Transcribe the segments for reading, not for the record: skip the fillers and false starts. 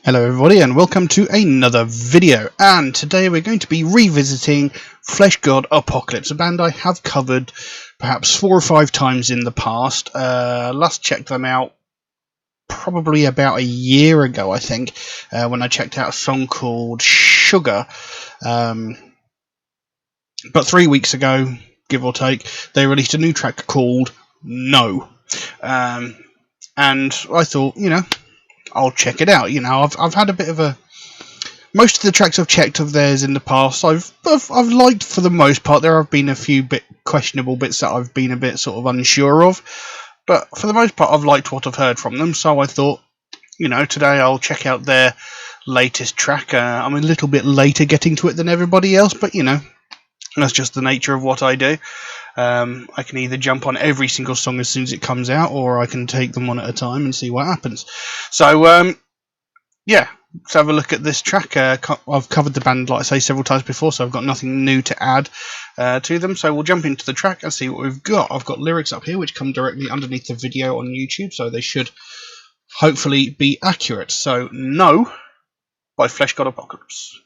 Hello everybody and welcome to another video, and today we're going to be revisiting Fleshgod Apocalypse, a band I have covered perhaps 4 or 5 times in the past. Last checked them out probably about a year ago, I think, when I checked out a song called Sugar. But 3 weeks ago, give or take, they released a new track called No. And I thought, I'll check it out. I've had a bit of a... Most of the tracks I've checked of theirs in the past, I've liked for the most part. There have been a few bit questionable bits that I've been a bit sort of unsure of, but for the most part I've liked what I've heard from them. So I thought, today I'll check out their latest track. I'm a little bit later getting to it than everybody else, but that's just the nature of what I do. I can either jump on every single song as soon as it comes out, or I can take them one at a time and see what happens. So, yeah, let's have a look at this track. I've covered the band, like I say, several times before, so I've got nothing new to add to them. So we'll jump into the track and see what we've got. I've got lyrics up here, which come directly underneath the video on YouTube, so they should hopefully be accurate. So, No by Fleshgod Apocalypse.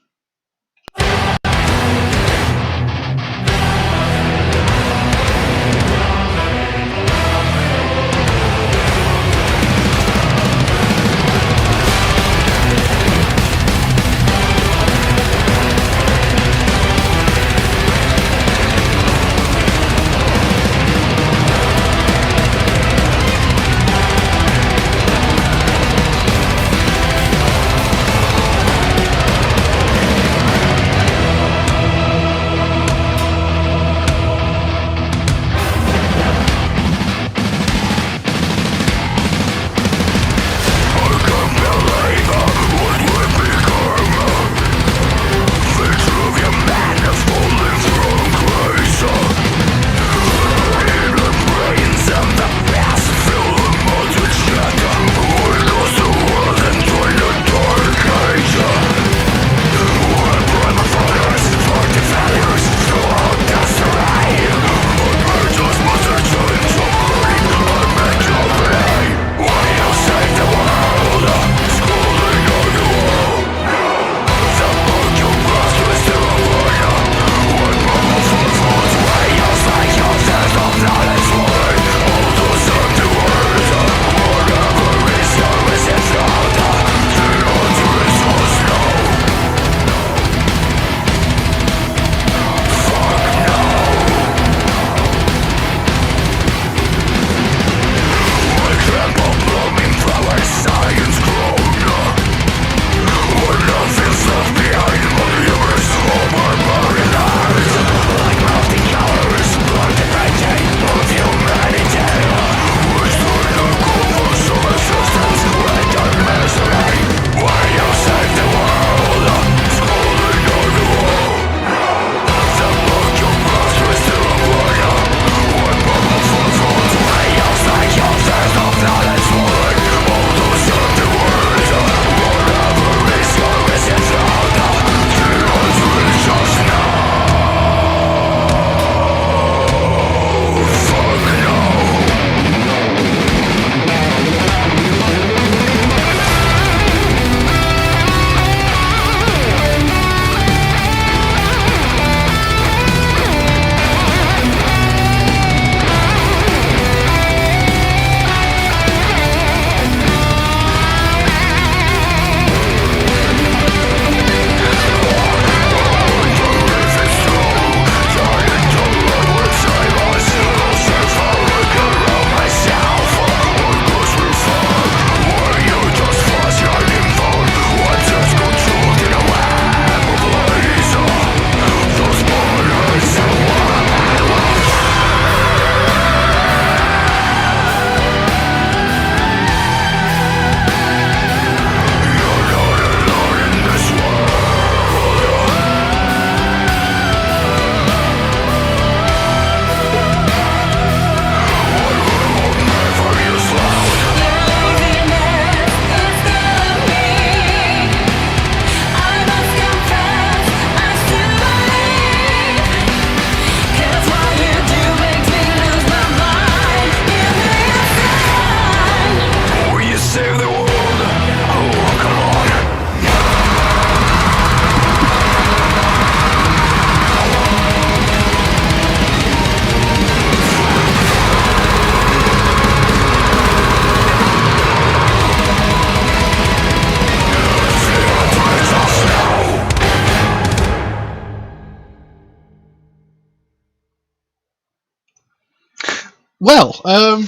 Well, I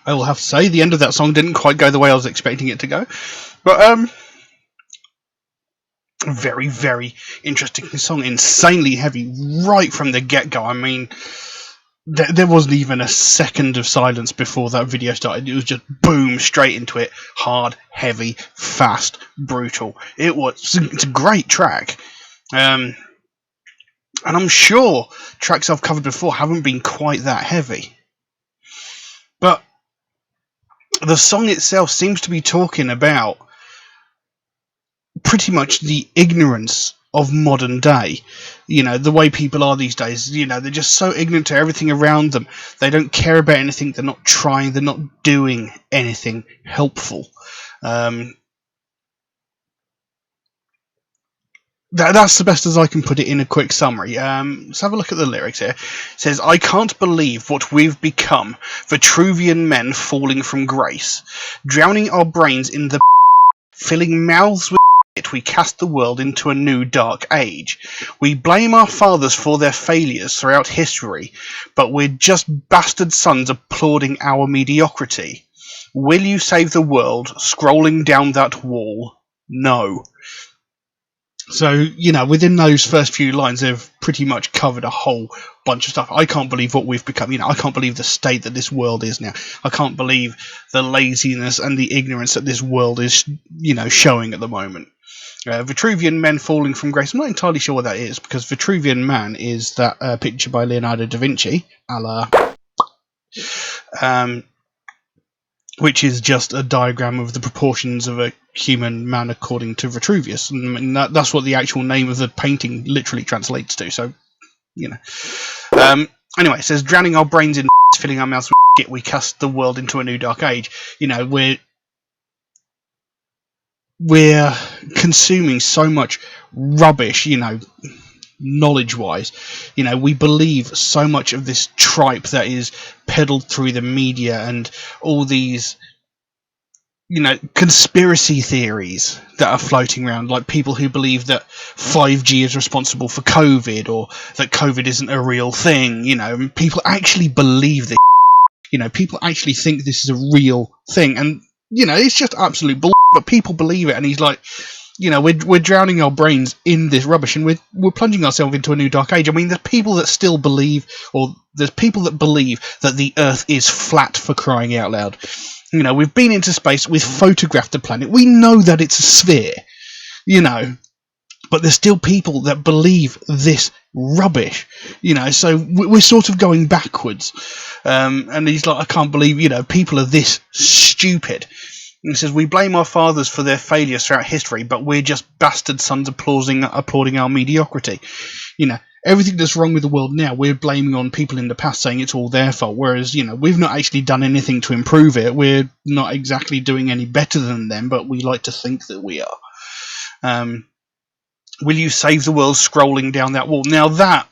will have to say the end of that song didn't quite go the way I was expecting it to go, but very, very interesting song, insanely heavy right from the get-go. I mean, there wasn't even a second of silence before that video started. It was just boom, straight into it. Hard, heavy, fast, brutal. It's a great track. And I'm sure tracks I've covered before haven't been quite that heavy. But the song itself seems to be talking about pretty much the ignorance of modern day. You know, the way people are these days. You know, they're just so ignorant to everything around them. They don't care about anything. They're not trying. They're not doing anything helpful. That's the best as I can put it in a quick summary. Let's have a look at the lyrics here. It says, I can't believe what we've become, Vitruvian men falling from grace, drowning our brains in the filling mouths with it, we cast the world into a new dark age. We blame our fathers for their failures throughout history, but we're just bastard sons applauding our mediocrity. Will you save the world, scrolling down that wall? No. So, you know, within those first few lines, they've pretty much covered a whole bunch of stuff. I can't believe what we've become. You know, I can't believe the state that this world is now. I can't believe the laziness and the ignorance that this world is, you know, showing at the moment. Vitruvian men falling from grace. I'm not entirely sure what that is, because Vitruvian Man is that picture by Leonardo da Vinci, which is just a diagram of the proportions of a human man according to Vitruvius. And that's what the actual name of the painting literally translates to, so, you know. Anyway, it says, drowning our brains in filling our mouths with shit, we cast the world into a new dark age. You know, we're consuming so much rubbish, you know, knowledge-wise. You know, we believe so much of this tripe that is peddled through the media and all these, you know, conspiracy theories that are floating around, like people who believe that 5G is responsible for COVID, or that COVID isn't a real thing. You know, people actually believe this. You know, people actually think this is a real thing, and, you know, it's just absolute bull. But people believe it, and he's like, you know, we're drowning our brains in this rubbish, and we're plunging ourselves into a new dark age. I mean, there's people that still believe, or there's people that believe that the Earth is flat, for crying out loud. You know, we've been into space, we've photographed the planet, we know that it's a sphere, you know, but there's still people that believe this rubbish, you know, so we're sort of going backwards. And he's like, I can't believe, you know, people are this stupid. And he says, we blame our fathers for their failures throughout history, but we're just bastard sons applauding our mediocrity. You know, everything that's wrong with the world now, we're blaming on people in the past, saying it's all their fault, whereas, you know, we've not actually done anything to improve it. We're not exactly doing any better than them, but we like to think that we are. Will you save the world, scrolling down that wall? Now that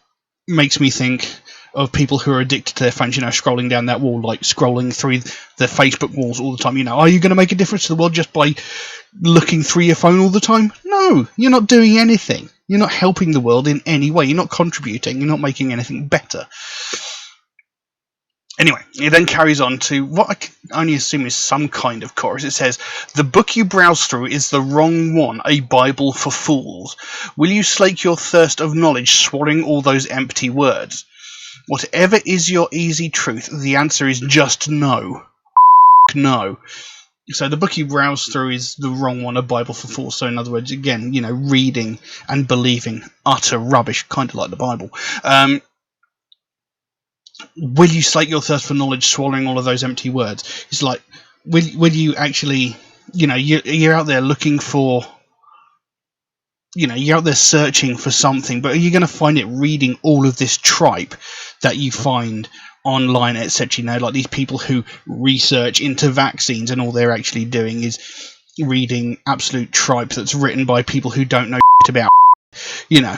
makes me think of people who are addicted to their phones, you know, scrolling down that wall, like scrolling through their Facebook walls all the time. You know, are you going to make a difference to the world just by looking through your phone all the time? No, you're not doing anything. You're not helping the world in any way. You're not contributing. You're not making anything better. Anyway, it then carries on to what I can only assume is some kind of chorus. It says, the book you browse through is the wrong one, a Bible for fools. Will you slake your thirst of knowledge, swallowing all those empty words? Whatever is your easy truth, the answer is just no. No. So the book you browse through is the wrong one, a Bible for fools. So in other words, again, you know, reading and believing utter rubbish, kind of like the Bible. Will you slake your thirst for knowledge, swallowing all of those empty words? It's like, will you actually, you know, you're out there looking for, you know, you're out there searching for something, but are you going to find it reading all of this tripe that you find online, etc.? You know, like these people who research into vaccines, and all they're actually doing is reading absolute tripe that's written by people who don't know shit about, you know.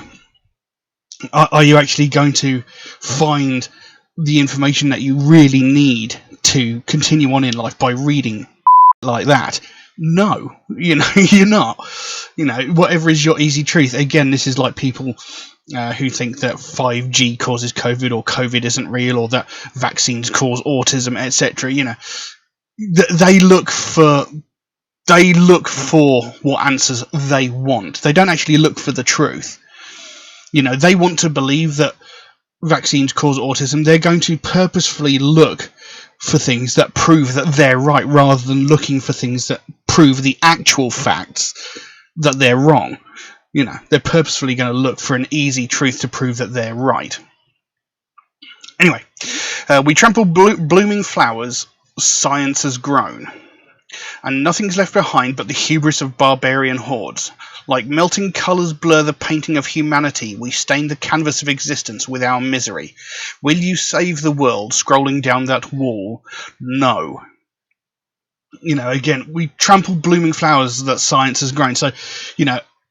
Are you actually going to find the information that you really need to continue on in life by reading like that? No, you know, you're not. You know, whatever is your easy truth. Again, this is like people who think that 5G causes COVID, or COVID isn't real, or that vaccines cause autism, etc. They look for what answers they want. They don't actually look for the truth. They want to believe that vaccines cause autism. They're going to purposefully look for things that prove that they're right, rather than looking for things that prove the actual facts that they're wrong. They're purposefully going to look for an easy truth to prove that they're right. Anyway, we trample blooming flowers, science has grown, and nothing's left behind but the hubris of barbarian hordes. Like melting colours blur the painting of humanity, we stain the canvas of existence with our misery. Will you save the world, scrolling down that wall? No. Again, we trample blooming flowers that science has grown. So,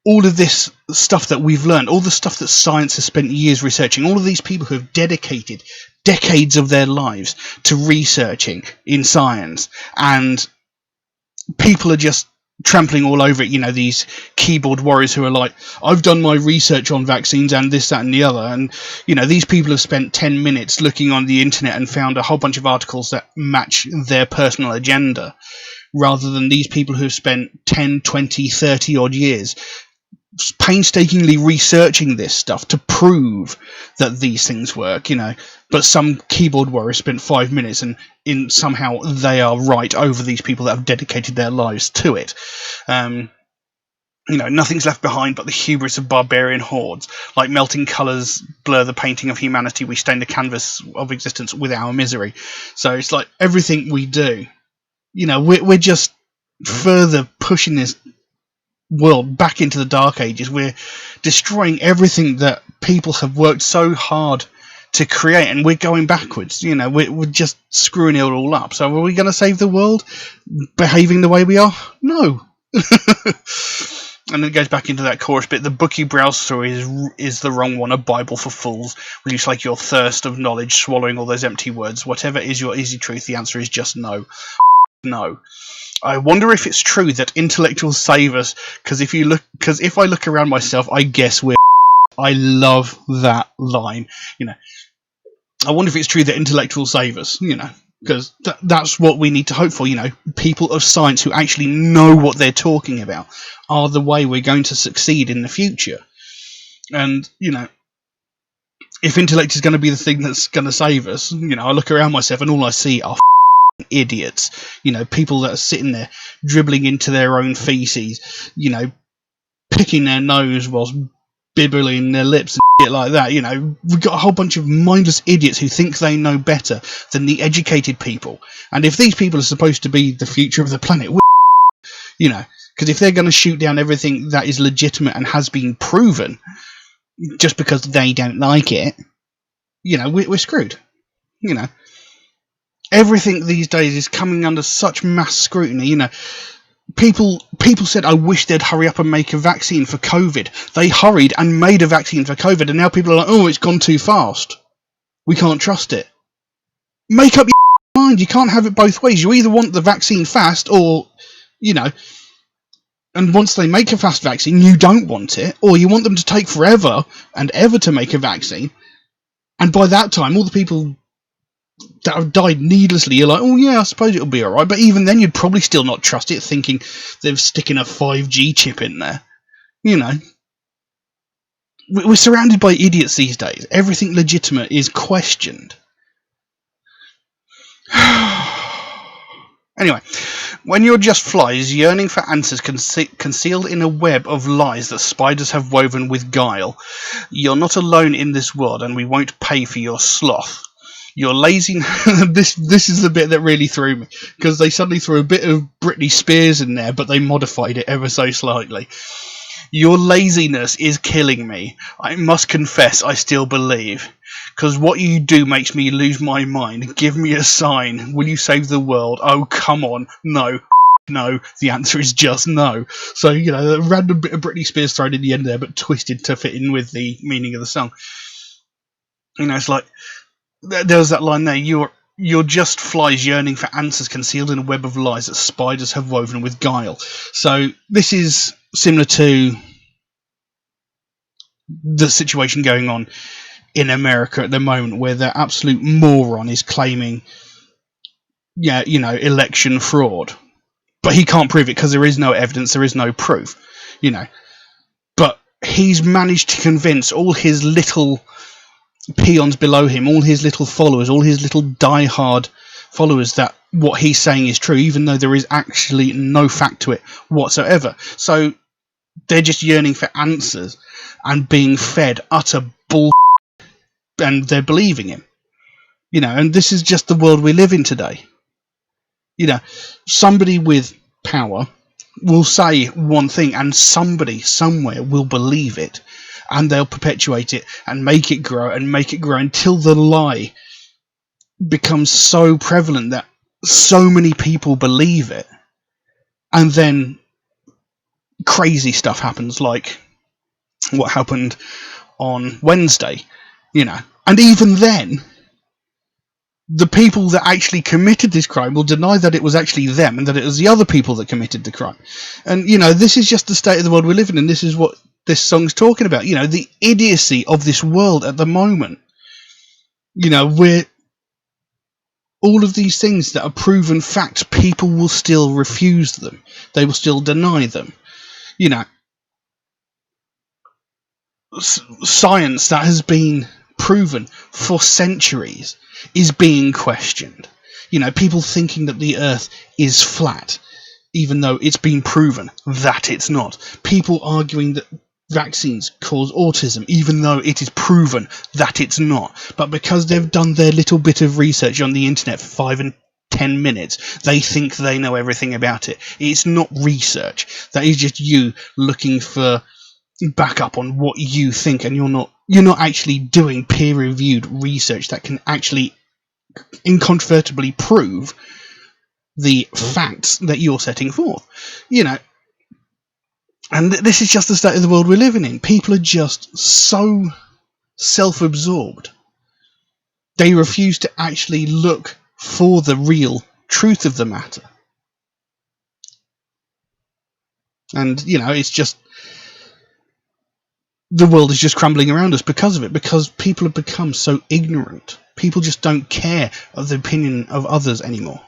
all of this stuff that we've learned, all the stuff that science has spent years researching, all of these people who have dedicated decades of their lives to researching in science, and people are just trampling all over it. These keyboard warriors who are like, I've done my research on vaccines and this, that and the other, and these people have spent 10 minutes looking on the internet and found a whole bunch of articles that match their personal agenda, rather than these people who have spent 10, 20, 30 odd years painstakingly researching this stuff to prove that these things work. But some keyboard warrior spent 5 minutes, and somehow they are right over these people that have dedicated their lives to it. Nothing's left behind but the hubris of barbarian hordes. Like melting colours blur the painting of humanity, we stain the canvas of existence with our misery. So it's like everything we do, we're just further pushing this world back into the dark ages. We're destroying everything that people have worked so hard to create, and we're going backwards. We're just screwing it all up. So are we going to save the world behaving the way we are? No. And it goes back into that chorus bit. The book you browse through is the wrong one, a Bible for fools. Will you slake your thirst of knowledge, swallowing all those empty words? Whatever is your easy truth, the answer is just no. No. I wonder if it's true that intellectuals save us, because if I look around myself, I guess we're. I love that line. I wonder if it's true that intellectuals save us. Because that's what we need to hope for. People of science who actually know what they're talking about are the way we're going to succeed in the future. And if intellect is going to be the thing that's going to save us, I look around myself and all I see are idiots. People that are sitting there dribbling into their own feces, picking their nose whilst bibbling their lips and shit like that. We've got a whole bunch of mindless idiots who think they know better than the educated people. And if these people are supposed to be the future of the planet, because if they're going to shoot down everything that is legitimate and has been proven just because they don't like it, we're screwed. Everything these days is coming under such mass scrutiny. People said, I wish they'd hurry up and make a vaccine for COVID. They hurried and made a vaccine for COVID, and now people are like, oh, it's gone too fast. We can't trust it. Make up your mind. You can't have it both ways. You either want the vaccine fast, or, and once they make a fast vaccine, you don't want it, or you want them to take forever and ever to make a vaccine. And by that time, all the people that have died needlessly, you're like, oh yeah, I suppose it'll be alright. But even then, you'd probably still not trust it, thinking they're sticking a 5G chip in there. We're surrounded by idiots these days. Everything legitimate is questioned. Anyway, when you're just flies yearning for answers concealed in a web of lies that spiders have woven with guile, you're not alone in this world, and we won't pay for your sloth. Your lazy. This is the bit that really threw me, because they suddenly threw a bit of Britney Spears in there, but they modified it ever so slightly. Your laziness is killing me. I must confess, I still believe. Because what you do makes me lose my mind. Give me a sign. Will you save the world? Oh, come on. No. No. The answer is just no. So, a random bit of Britney Spears thrown in the end there, but twisted to fit in with the meaning of the song. It's like, there was that line there, you're just flies yearning for answers concealed in a web of lies that spiders have woven with guile. So this is similar to the situation going on in America at the moment, where the absolute moron is claiming, election fraud, but he can't prove it because there is no evidence, there is no proof, But he's managed to convince all his little peons below him, all his little followers, all his little die-hard followers, that what he's saying is true, even though there is actually no fact to it whatsoever. So they're just yearning for answers and being fed utter bull, and they're believing him. And this is just the world we live in today. Somebody with power will say one thing, and somebody somewhere will believe it, and they'll perpetuate it and make it grow until the lie becomes so prevalent that so many people believe it, and then crazy stuff happens, like what happened on Wednesday, and even then the people that actually committed this crime will deny that it was actually them and that it was the other people that committed the crime. And, this is just the state of the world we live in, and this is what this song's talking about. The idiocy of this world at the moment. Where all of these things that are proven facts, people will still refuse them. They will still deny them. Science that has been proven for centuries is being questioned. People thinking that the earth is flat, even though it's been proven that it's not. People arguing that vaccines cause autism, even though it is proven that it's not. But because they've done their little bit of research on the internet for 5 and 10 minutes, they think they know everything about it. It's not research. That is just you looking for backup on what you think, and you're not actually doing peer-reviewed research that can actually incontrovertibly prove the facts that you're setting forth. And this is just the state of the world we're living in. People are just so self-absorbed. They refuse to actually look for the real truth of the matter. And, it's just, the world is just crumbling around us because of it, because people have become so ignorant. People just don't care of the opinion of others anymore.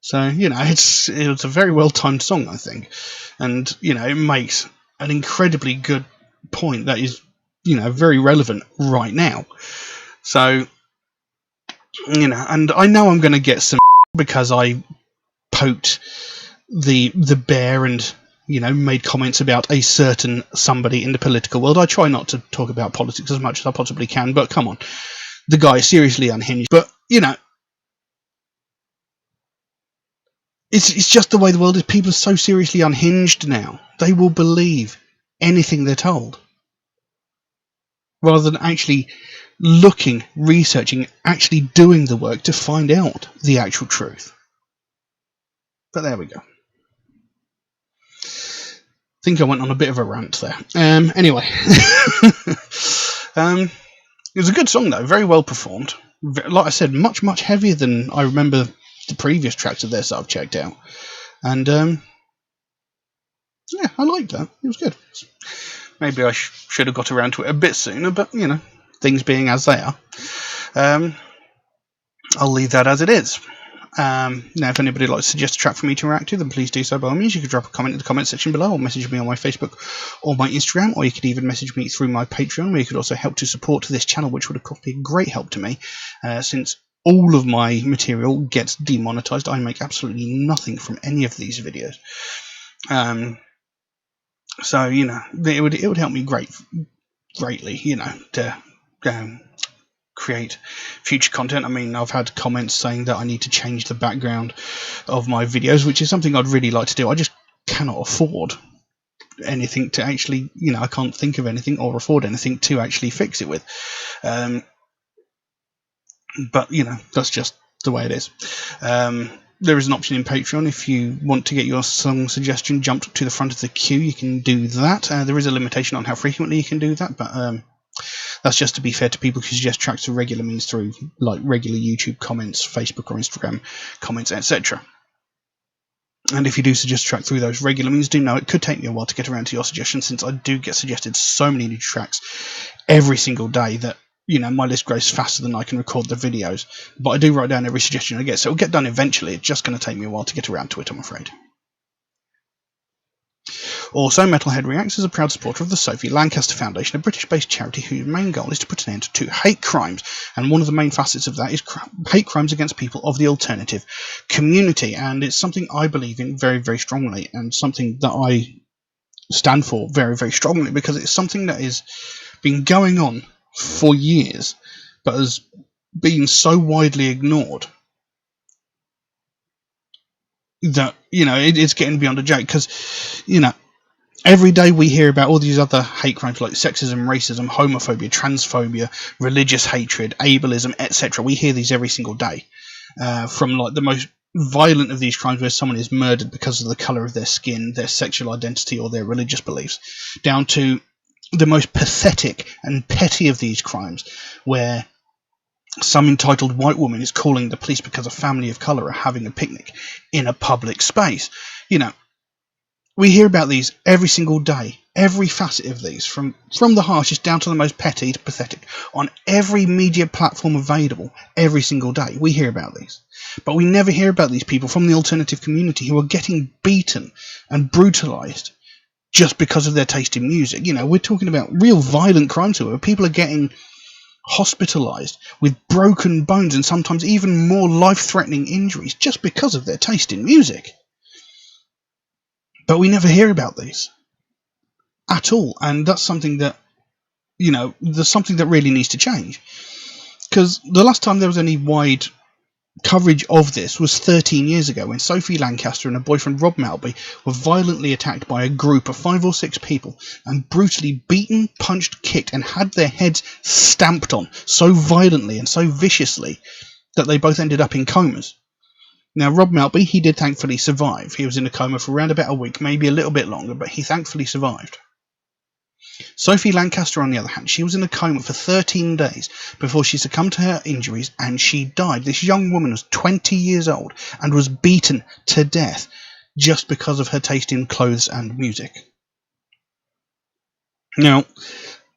So, it's a very well-timed song, I think. And, it makes an incredibly good point that is, very relevant right now. So, and I know I'm going to get some because I poked the bear and, made comments about a certain somebody in the political world. I try not to talk about politics as much as I possibly can, but come on. The guy is seriously unhinged. But, it's just the way the world is. People are so seriously unhinged now. They will believe anything they're told, rather than actually looking, researching, actually doing the work to find out the actual truth. But there we go. I think I went on a bit of a rant there. Anyway. It was a good song, though. Very well performed. Like I said, much, much heavier than I remember the previous tracks of theirs that I've checked out. And, yeah, I liked that. It was good. Maybe I should have got around to it a bit sooner, but, things being as they are. I'll leave that as it is. Now, if anybody would like to suggest a track for me to react to, then please do so by all means. You could drop a comment in the comment section below, or message me on my Facebook or my Instagram, or you could even message me through my Patreon, where you could also help to support this channel, which would of course be a great help to me, since all of my material gets demonetized. I make absolutely nothing from any of these videos. So, it would help me greatly, to create future content. I mean, I've had comments saying that I need to change the background of my videos, which is something I'd really like to do. I just cannot afford anything to actually, I can't think of anything or afford anything to actually fix it with. But, that's just the way it is. There is an option in Patreon. If you want to get your song suggestion jumped to the front of the queue, you can do that. There is a limitation on how frequently you can do that, but that's just to be fair to people who suggest tracks to regular means through like regular YouTube comments, Facebook or Instagram comments, etc. And if you do suggest a track through those regular means, do know it could take me a while to get around to your suggestion, since I do get suggested so many new tracks every single day that, you know, my list grows faster than I can record the videos. But I do write down every suggestion I get, so it'll get done eventually. It's just going to take me a while to get around to it, I'm afraid. Also, Metalhead Reacts is a proud supporter of the Sophie Lancaster Foundation, a British-based charity whose main goal is to put an end to hate crimes, and one of the main facets of that is hate crimes against people of the alternative community, and it's something I believe in very, very strongly, and something that I stand for very, very strongly, because it's something that has been going on for years, but has been so widely ignored that, you know, it's getting beyond a joke, because, you know, every day we hear about all these other hate crimes like sexism, racism, homophobia, transphobia, religious hatred, ableism, etc. We hear these every single day. From like the most violent of these crimes, where someone is murdered because of the colour of their skin, their sexual identity, or their religious beliefs, down to the most pathetic and petty of these crimes, where some entitled white woman is calling the police because a family of colour are having a picnic in a public space. You know, we hear about these every single day, every facet of these, from the harshest down to the most petty to pathetic, on every media platform available, every single day. We hear about these. But we never hear about these people from the alternative community who are getting beaten and brutalised just because of their taste in music. You know, we're talking about real violent crimes here, where people are getting hospitalised with broken bones and sometimes even more life-threatening injuries just because of their taste in music. But we never hear about these at all, and that's something that, you know, there's something that really needs to change. Because the last time there was any wide coverage of this was 13 years ago, when Sophie Lancaster and her boyfriend Rob Maltby were violently attacked by a group of 5 or 6 people and brutally beaten, punched, kicked, and had their heads stamped on so violently and so viciously that they both ended up in comas. Now, Rob Maltby, he did thankfully survive. He was in a coma for around about a week, maybe a little bit longer, but he thankfully survived. Sophie Lancaster, on the other hand, she was in a coma for 13 days before she succumbed to her injuries, and she died. This young woman was 20 years old and was beaten to death just because of her taste in clothes and music. Now,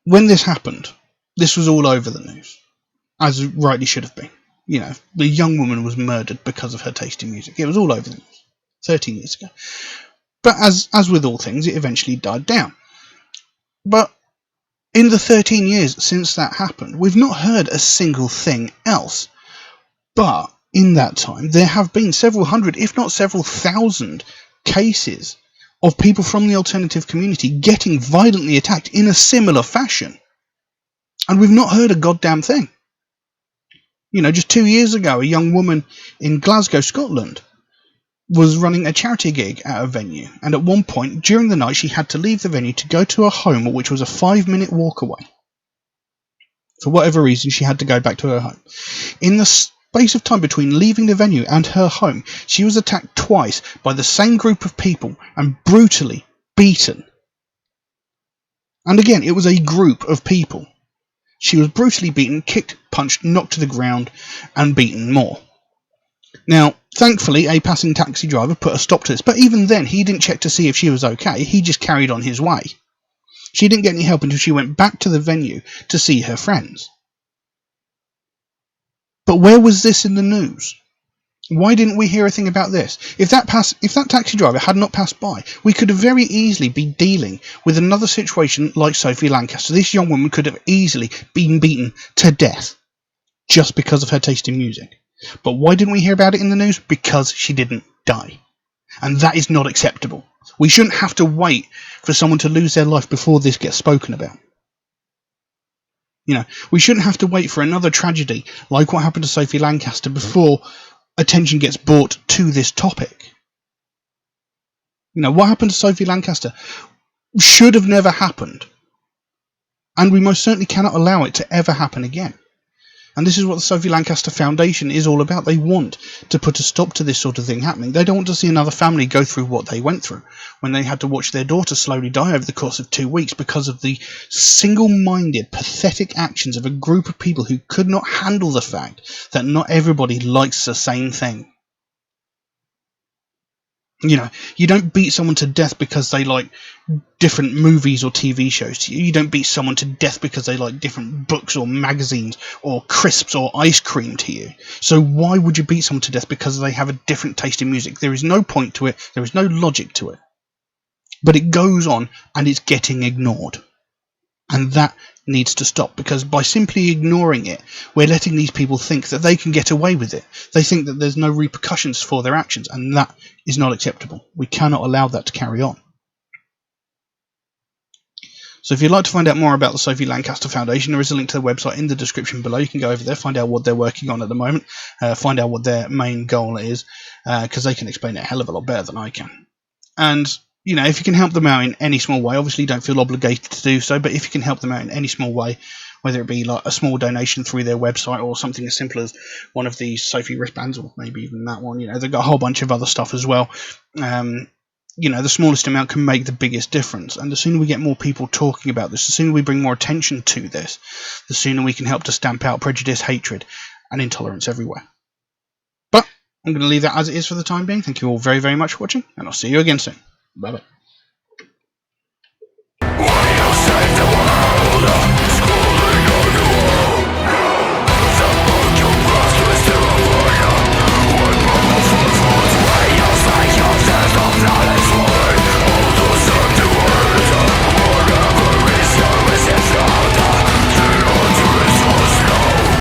when this happened, this was all over the news, as it rightly should have been. You know, the young woman was murdered because of her taste in music. It was all over the news 13 years ago. But as with all things, it eventually died down. But in the 13 years since that happened, we've not heard a single thing else. But in that time, there have been several hundred, if not several thousand, cases of people from the alternative community getting violently attacked in a similar fashion. And we've not heard a goddamn thing. You know, just 2 years ago, a young woman in Glasgow, Scotland, was running a charity gig at a venue, and at one point during the night she had to leave the venue to go to her home, which was a 5-minute walk away. For whatever reason, she had to go back to her home. In the space of time between leaving the venue and her home, she was attacked twice by the same group of people and brutally beaten. And again, it was a group of people. She was brutally beaten, kicked, punched, knocked to the ground, and beaten more. Now, thankfully, a passing taxi driver put a stop to this, but even then, he didn't check to see if she was okay. He just carried on his way. She didn't get any help until she went back to the venue to see her friends. But where was this in the news? Why didn't we hear a thing about this? If that taxi driver had not passed by, we could have very easily been dealing with another situation like Sophie Lancaster. This young woman could have easily been beaten to death just because of her taste in music. But why didn't we hear about it in the news? Because she didn't die. And that is not acceptable. We shouldn't have to wait for someone to lose their life before this gets spoken about. You know, we shouldn't have to wait for another tragedy like what happened to Sophie Lancaster before attention gets brought to this topic. You know, what happened to Sophie Lancaster should have never happened. And we most certainly cannot allow it to ever happen again. And this is what the Sophie Lancaster Foundation is all about. They want to put a stop to this sort of thing happening. They don't want to see another family go through what they went through when they had to watch their daughter slowly die over the course of 2 weeks because of the single-minded, pathetic actions of a group of people who could not handle the fact that not everybody likes the same thing. You know, you don't beat someone to death because they like different movies or TV shows to you. You don't beat someone to death because they like different books or magazines or crisps or ice cream to you. So why would you beat someone to death because they have a different taste in music? There is no point to it. There is no logic to it. But it goes on and it's getting ignored. And that needs to stop, because by simply ignoring it, we're letting these people think that they can get away with it. They think that there's no repercussions for their actions, and that is not acceptable. We cannot allow that to carry on. So if you'd like to find out more about the Sophie Lancaster Foundation, there is a link to the website in the description below. You can go over there, find out what they're working on at the moment, find out what their main goal is, because they can explain it a hell of a lot better than I can. And you know, if you can help them out in any small way, obviously don't feel obligated to do so, but if you can help them out in any small way, whether it be like a small donation through their website or something as simple as one of these Sophie wristbands, or maybe even that one, you know, they've got a whole bunch of other stuff as well. You know, the smallest amount can make the biggest difference. And the sooner we get more people talking about this, the sooner we bring more attention to this, the sooner we can help to stamp out prejudice, hatred, and intolerance everywhere. But I'm going to leave that as it is for the time being. Thank you all very, very much for watching, and I'll see you again soon. Bye-bye.